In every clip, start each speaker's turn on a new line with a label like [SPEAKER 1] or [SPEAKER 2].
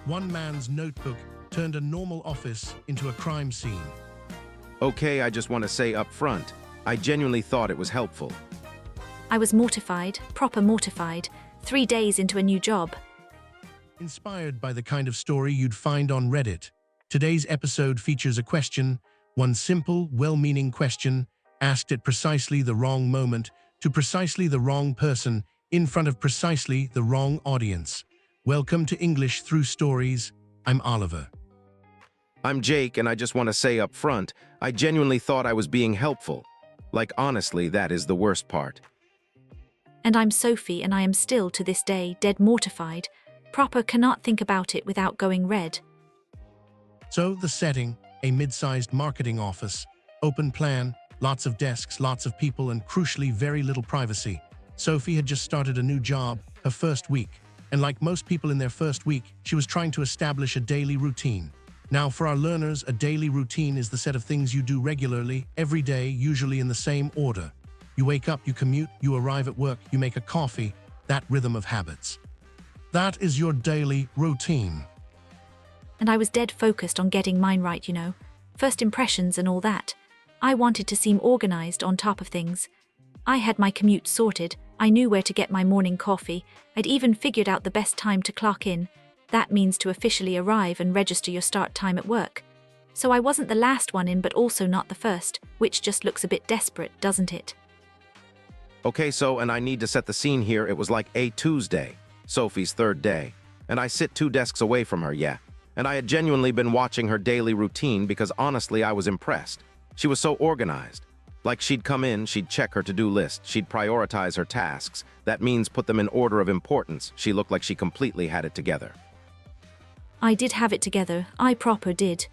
[SPEAKER 1] One man's notebook turned a normal office into a crime scene.
[SPEAKER 2] Okay, I just want to say up front, I genuinely thought it was helpful.
[SPEAKER 3] I was mortified, proper mortified, 3 days into a new job.
[SPEAKER 1] Inspired by the kind of story you'd find on Reddit, today's episode features a question, one simple, well-meaning question, asked at precisely the wrong moment, to precisely the wrong person, in front of precisely the wrong audience. Welcome to English Through Stories. I'm Oliver.
[SPEAKER 2] I'm Jake, and I just want to say up front, I genuinely thought I was being helpful. Like, honestly, that is the worst part.
[SPEAKER 3] And I'm Sophie, and I am still, to this day, dead mortified. Proper cannot think about it without going red.
[SPEAKER 1] So, the setting, a mid-sized marketing office, open plan, lots of desks, lots of people, and crucially, very little privacy. Sophie had just started a new job, her first week, and like most people in their first week, she was trying to establish a daily routine. Now, for our learners, a daily routine is the set of things you do regularly, every day, usually in the same order. You wake up, you commute, you arrive at work, you make a coffee, that rhythm of habits. That is your daily routine.
[SPEAKER 3] And I was dead focused on getting mine right, you know. First impressions and all that. I wanted to seem organized on top of things. I had my commute sorted, I knew where to get my morning coffee, I'd even figured out the best time to clock in. That means to officially arrive and register your start time at work. So I wasn't the last one in, but also not the first, which just looks a bit desperate, doesn't it?
[SPEAKER 2] Okay, and I need to set the scene here. It was like a Tuesday, Sophie's third day, and I sit 2 desks away from her, yeah. And I had genuinely been watching her daily routine because honestly I was impressed. She was so organized. Like, she'd come in, she'd check her to-do list, she'd prioritize her tasks. That means put them in order of importance. She looked like she completely had it together.
[SPEAKER 3] I did have it together, I proper did.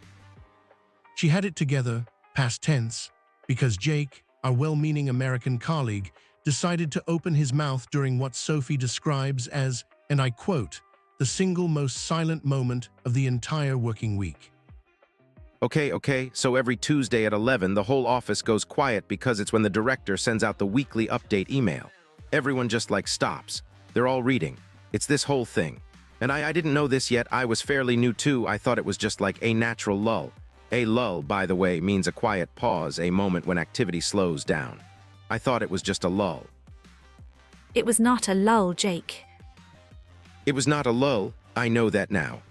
[SPEAKER 1] She had it together, past tense, because Jake, our well-meaning American colleague, decided to open his mouth during what Sophie describes as, and I quote, the single most silent moment of the entire working week.
[SPEAKER 2] Okay, so every Tuesday at 11, the whole office goes quiet because it's when the director sends out the weekly update email. Everyone just stops. They're all reading. It's this whole thing. And I didn't know this yet. I was fairly new too. I thought it was just like a natural lull. A lull, by the way, means a quiet pause, a moment when activity slows down. I thought it was just a lull.
[SPEAKER 3] It was not a lull, Jake.
[SPEAKER 2] It was not a lull. I know that now.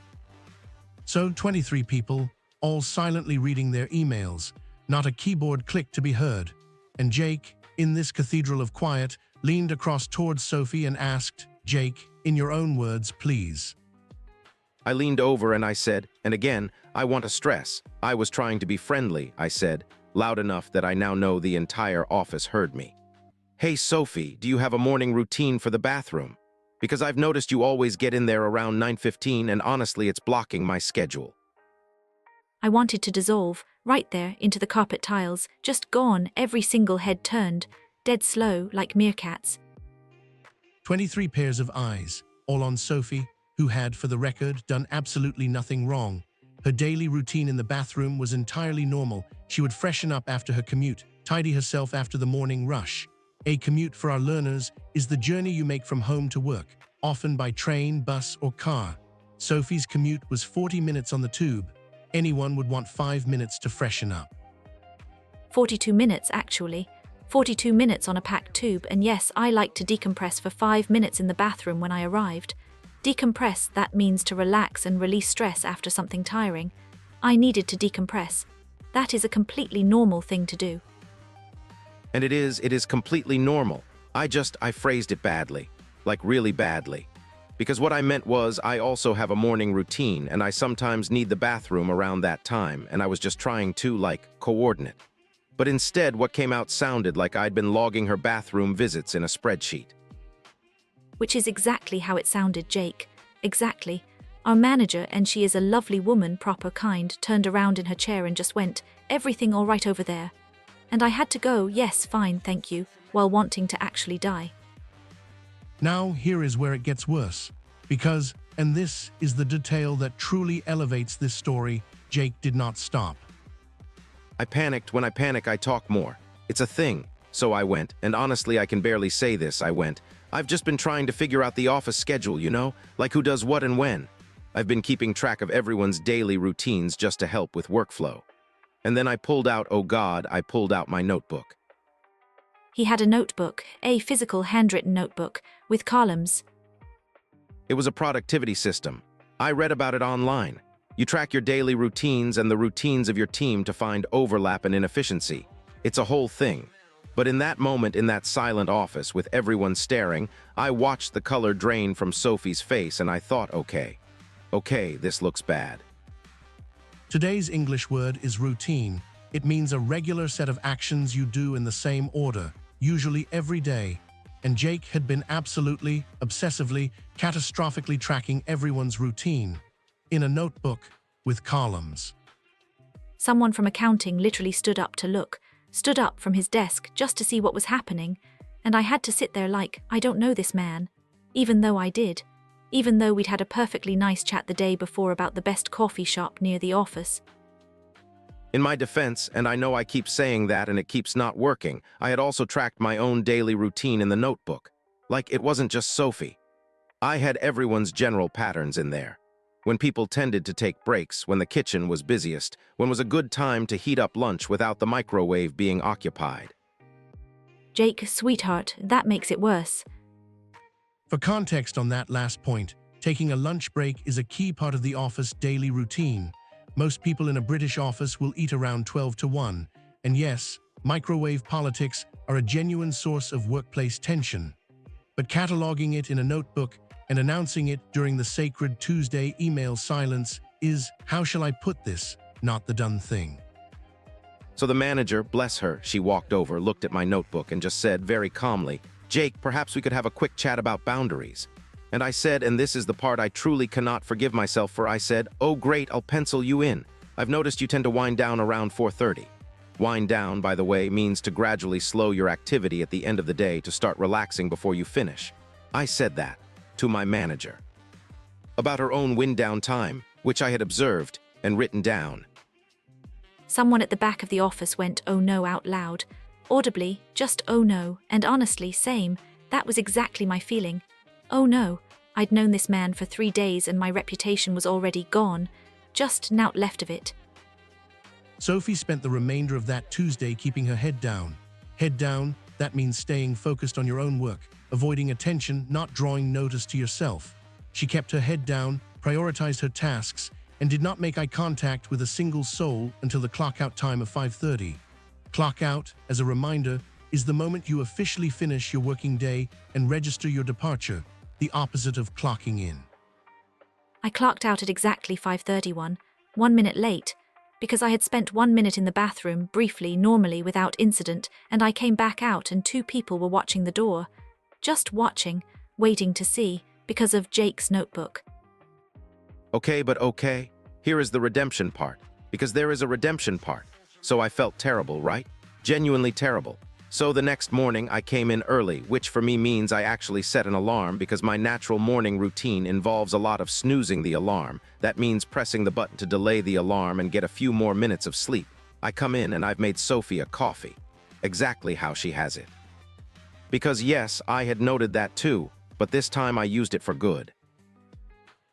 [SPEAKER 1] So 23 people, all silently reading their emails, not a keyboard click to be heard. And Jake, in this cathedral of quiet, leaned across towards Sophie and asked, Jake, in your own words, please.
[SPEAKER 2] I leaned over and I said, and again, I want to stress, I was trying to be friendly, I said, loud enough that I now know the entire office heard me. Hey Sophie, do you have a morning routine for the bathroom? Because I've noticed you always get in there around 9:15 and honestly it's blocking my schedule.
[SPEAKER 3] I wanted to dissolve, right there, into the carpet tiles, just gone, every single head turned, dead slow, like meerkats.
[SPEAKER 1] 23 pairs of eyes, all on Sophie, who had, for the record, done absolutely nothing wrong. Her daily routine in the bathroom was entirely normal. She would freshen up after her commute, tidy herself after the morning rush. A commute, for our learners, is the journey you make from home to work, often by train, bus, or car. Sophie's commute was 40 minutes on the tube. Anyone would want 5 minutes to freshen up.
[SPEAKER 3] 42 minutes, actually. 42 minutes on a packed tube, and yes, I like to decompress for 5 minutes in the bathroom when I arrived. Decompress, that means to relax and release stress after something tiring. I needed to decompress. That is a completely normal thing to do.
[SPEAKER 2] And it is completely normal. I phrased it badly. Like really badly. Because what I meant was I also have a morning routine and I sometimes need the bathroom around that time, and I was just trying to, coordinate. But instead, what came out sounded like I'd been logging her bathroom visits in a spreadsheet.
[SPEAKER 3] Which is exactly how it sounded, Jake. Exactly. Our manager, and she is a lovely woman, proper kind, turned around in her chair and just went, everything all right over there? And I had to go, yes, fine, thank you, while wanting to actually die.
[SPEAKER 1] Now, here is where it gets worse. Because, and this is the detail that truly elevates this story, Jake did not stop.
[SPEAKER 2] I panicked. When I panic, I talk more. It's a thing. So I went, and honestly, I can barely say this, I went. I've just been trying to figure out the office schedule, you know? Like who does what and when. I've been keeping track of everyone's daily routines just to help with workflow. And then I pulled out, oh God, I pulled out my notebook.
[SPEAKER 3] He had a notebook, a physical handwritten notebook, with columns.
[SPEAKER 2] It was a productivity system. I read about it online. You track your daily routines and the routines of your team to find overlap and inefficiency. It's a whole thing. But in that moment, in that silent office with everyone staring, I watched the color drain from Sophie's face and I thought, okay, this looks bad.
[SPEAKER 1] Today's English word is routine. It means a regular set of actions you do in the same order, usually every day. And Jake had been absolutely, obsessively, catastrophically tracking everyone's routine in a notebook with columns.
[SPEAKER 3] Someone from accounting literally stood up to look, stood up from his desk just to see what was happening, and I had to sit there like, I don't know this man. Even though I did. Even though we'd had a perfectly nice chat the day before about the best coffee shop near the office.
[SPEAKER 2] In my defense, and I know I keep saying that and it keeps not working, I had also tracked my own daily routine in the notebook. Like it wasn't just Sophie. I had everyone's general patterns in there. When people tended to take breaks, when the kitchen was busiest, when was a good time to heat up lunch without the microwave being occupied.
[SPEAKER 3] Jake, sweetheart, that makes it worse.
[SPEAKER 1] For context on that last point, taking a lunch break is a key part of the office daily routine. Most people in a British office will eat around 12 to 1, and yes, microwave politics are a genuine source of workplace tension. But cataloging it in a notebook and announcing it during the sacred Tuesday email silence is, how shall I put this, not the done thing.
[SPEAKER 2] So the manager, bless her, she walked over, looked at my notebook and just said very calmly, Jake, perhaps we could have a quick chat about boundaries. And I said, and this is the part I truly cannot forgive myself for, I said, oh great, I'll pencil you in. I've noticed you tend to wind down around 4:30. Wind down, by the way, means to gradually slow your activity at the end of the day to start relaxing before you finish. I said that to my manager. About her own wind down time, which I had observed and written down.
[SPEAKER 3] Someone at the back of the office went, oh no, out loud. Audibly, just oh no, and honestly, same, that was exactly my feeling. Oh no, I'd known this man for 3 days and my reputation was already gone, just nout left of it.
[SPEAKER 1] Sophie spent the remainder of that Tuesday keeping her head down. Head down, that means staying focused on your own work, avoiding attention, not drawing notice to yourself. She kept her head down, prioritized her tasks, and did not make eye contact with a single soul until the clock-out time of 5:30. Clock out, as a reminder, is the moment you officially finish your working day and register your departure, the opposite of clocking in.
[SPEAKER 3] I clocked out at exactly 5:31, 1 minute late, because I had spent 1 minute in the bathroom, briefly, normally, without incident, and I came back out and 2 people were watching the door. Just watching, waiting to see, because of Jake's notebook.
[SPEAKER 2] Okay, but okay, here is the redemption part, because there is a redemption part. So I felt terrible, right? Genuinely terrible. So the next morning I came in early, which for me means I actually set an alarm because my natural morning routine involves a lot of snoozing the alarm. That means pressing the button to delay the alarm and get a few more minutes of sleep. I come in and I've made Sophie a coffee. Exactly how she has it. Because yes, I had noted that too, but this time I used it for good.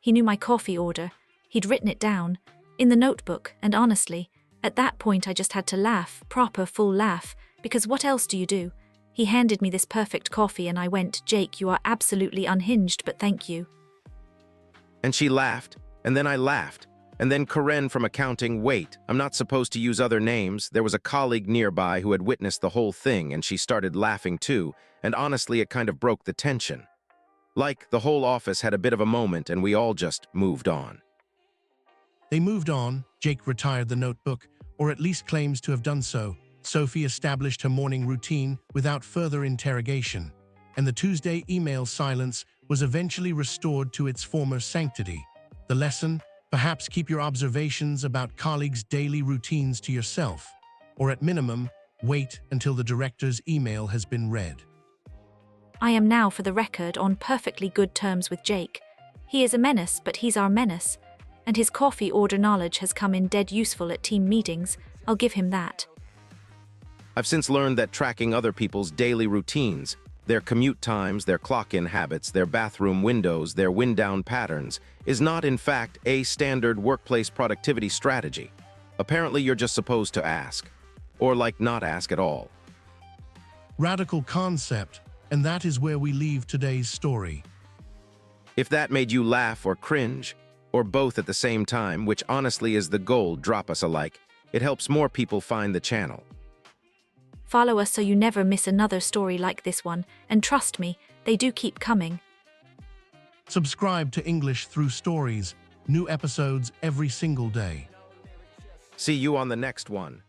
[SPEAKER 3] He knew my coffee order. He'd written it down, in the notebook, and honestly, at that point I just had to laugh, proper full laugh, because what else do you do? He handed me this perfect coffee and I went, Jake, you are absolutely unhinged, but thank you.
[SPEAKER 2] And she laughed, and then I laughed, and then Karen from accounting, wait, I'm not supposed to use other names. There was a colleague nearby who had witnessed the whole thing and she started laughing too, and honestly it kind of broke the tension. Like, the whole office had a bit of a moment and we all just moved on.
[SPEAKER 1] They moved on. Jake retired the notebook, or at least claims to have done so. Sophie established her morning routine without further interrogation, and the Tuesday email silence was eventually restored to its former sanctity. The lesson? Perhaps keep your observations about colleagues' daily routines to yourself, or at minimum, wait until the director's email has been read.
[SPEAKER 3] I am now, for the record, on perfectly good terms with Jake. He is a menace, but he's our menace. And his coffee order knowledge has come in dead useful at team meetings, I'll give him that.
[SPEAKER 2] I've since learned that tracking other people's daily routines Their commute times, their clock-in habits, their bathroom windows, their wind-down patterns is not, in fact, a standard workplace productivity strategy. Apparently, you're just supposed to ask. Or not ask at all.
[SPEAKER 1] Radical concept, and that is where we leave today's story.
[SPEAKER 2] If that made you laugh or cringe, or both at the same time, which honestly is the goal, drop us a like. It helps more people find the channel.
[SPEAKER 3] Follow us so you never miss another story like this one, and trust me, they do keep coming.
[SPEAKER 1] Subscribe to English Through Stories, new episodes every single day.
[SPEAKER 2] See you on the next one.